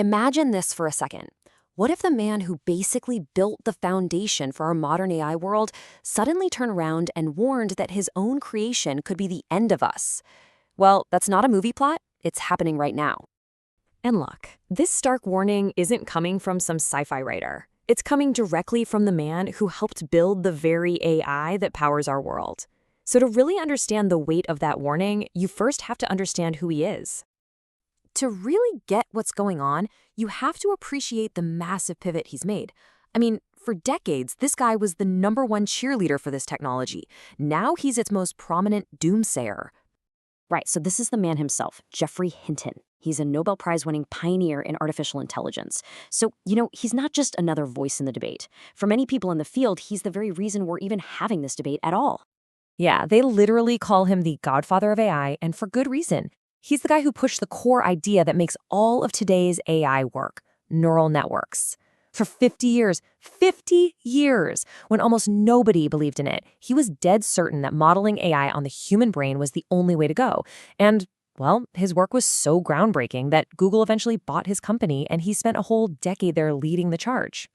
Imagine this for a second. What if the man who basically built the foundation for our modern AI world suddenly turned around and warned that his own creation could be the end of us? Well, that's not a movie plot. It's happening right now. And look, this stark warning isn't coming from some sci-fi writer. It's coming directly from the man who helped build the very AI that powers our world. So to really understand the weight of that warning, you first have to understand who he is. To really get what's going on, you have to appreciate the massive pivot he's made. I mean, for decades, this guy was the #1 cheerleader for this technology. Now he's its most prominent doomsayer. Right, so this is the man himself, Geoffrey Hinton. He's a Nobel Prize-winning pioneer in artificial intelligence. So, he's not just another voice in the debate. For many people in the field, he's the very reason we're even having this debate at all. Yeah, they literally call him the Godfather of AI, and for good reason. He's the guy who pushed the core idea that makes all of today's AI work, neural networks. For 50 years, when almost nobody believed in it, he was dead certain that modeling AI on the human brain was the only way to go. And, well, his work was so groundbreaking that Google eventually bought his company, and he spent a whole decade there leading the charge.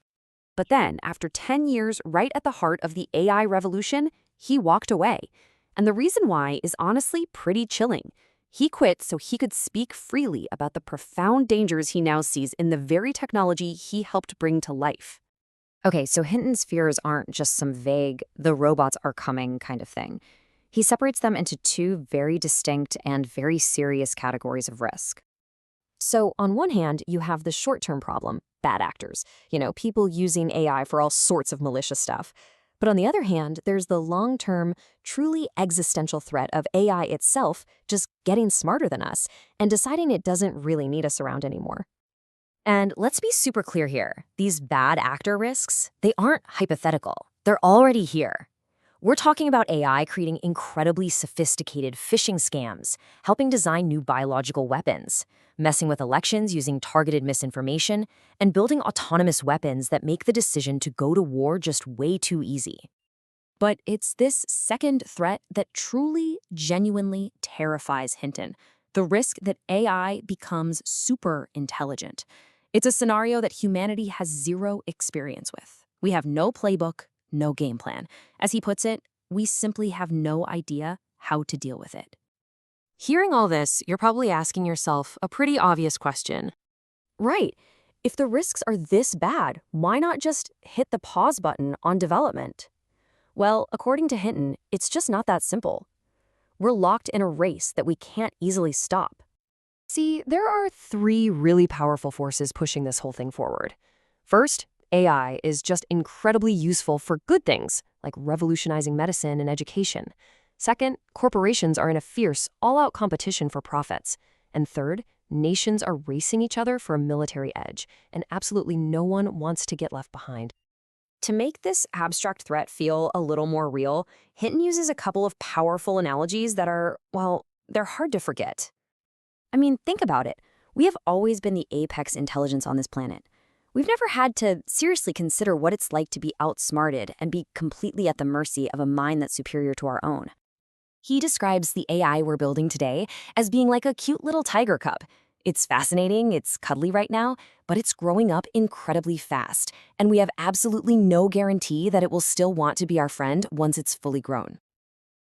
But then, after 10 years, right at the heart of the AI revolution, he walked away. And the reason why is honestly pretty chilling. He quit so he could speak freely about the profound dangers he now sees in the very technology he helped bring to life. Okay, so Hinton's fears aren't just some vague, the robots are coming kind of thing. He separates them into two very distinct and very serious categories of risk. So on one hand, you have the short-term problem, bad actors, people using AI for all sorts of malicious stuff. But on the other hand, there's the long-term, truly existential threat of AI itself just getting smarter than us and deciding it doesn't really need us around anymore. And let's be super clear here. These bad actor risks, they aren't hypothetical. They're already here. We're talking about AI creating incredibly sophisticated phishing scams, helping design new biological weapons, messing with elections using targeted misinformation, and building autonomous weapons that make the decision to go to war just way too easy. But it's this second threat that truly, genuinely terrifies Hinton, the risk that AI becomes super intelligent. It's a scenario that humanity has zero experience with. We have no playbook, no game plan. As he puts it, we simply have no idea how to deal with it. Hearing all this, you're probably asking yourself a pretty obvious question. Right. If the risks are this bad, why not just hit the pause button on development? Well, according to Hinton, it's just not that simple. We're locked in a race that we can't easily stop. See, there are three really powerful forces pushing this whole thing forward. First, AI is just incredibly useful for good things, like revolutionizing medicine and education. Second, corporations are in a fierce, all-out competition for profits. And third, nations are racing each other for a military edge, and absolutely no one wants to get left behind. To make this abstract threat feel a little more real, Hinton uses a couple of powerful analogies that are, well, they're hard to forget. I mean, think about it. We have always been the apex intelligence on this planet. We've never had to seriously consider what it's like to be outsmarted and be completely at the mercy of a mind that's superior to our own. He describes the AI we're building today as being like a cute little tiger cub. It's fascinating, it's cuddly right now, but it's growing up incredibly fast, and we have absolutely no guarantee that it will still want to be our friend once it's fully grown.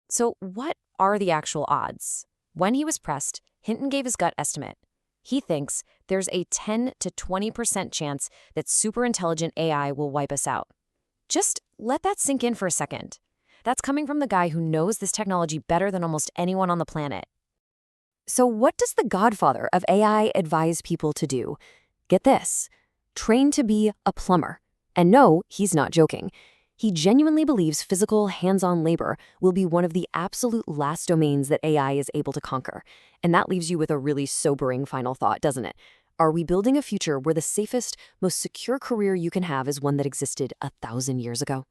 So what are the actual odds? When he was pressed, Hinton gave his gut estimate. He thinks there's a 10 to 20% chance that superintelligent AI will wipe us out. Just let that sink in for a second. That's coming from the guy who knows this technology better than almost anyone on the planet. So what does the Godfather of AI advise people to do? Get this, train to be a plumber. And no, he's not joking. He genuinely believes physical, hands-on labor will be one of the absolute last domains that AI is able to conquer. And that leaves you with a really sobering final thought, doesn't it? Are we building a future where the safest, most secure career you can have is one that existed 1,000 years ago?